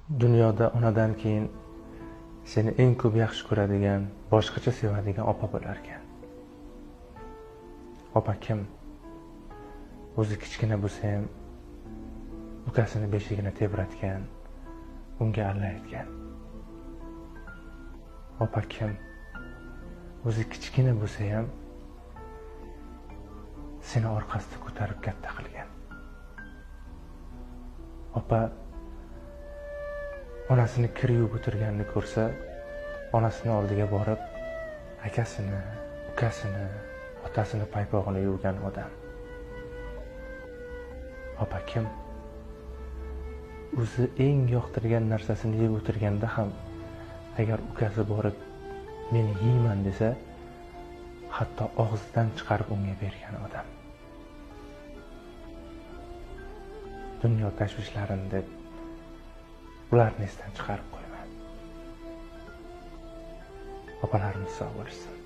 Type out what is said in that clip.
Dunyoda onadan keyin seni eng ko'p yaxshi ko'radigan, boshqacha sevadigan opa bo'lar ekan. Opa kim? O'zi kichkina bo'lsa ham ukasini beshigini tebratgan, unga alla aytgan. Opa kim? O'zi kichkina bo'lsa ham seni orqasida ko'tarib katta qilgan. Opa onasini kir yuvib o'tirganini ko'rsa, onasini oldiga borib, akasini, ukasini, otasini paypog'ini yuvgan odam. Opa kim? O'zi eng yoqtirgan narsasini yeb o'tirganda ham agar ukasi borib meni yeyman desa, hatto og'zidan chiqarib unga bergan odam. Dunyo tashvishlarini deb ularni esdan chiqarib qo'yma. Opalarimiz sog' bo'lsin.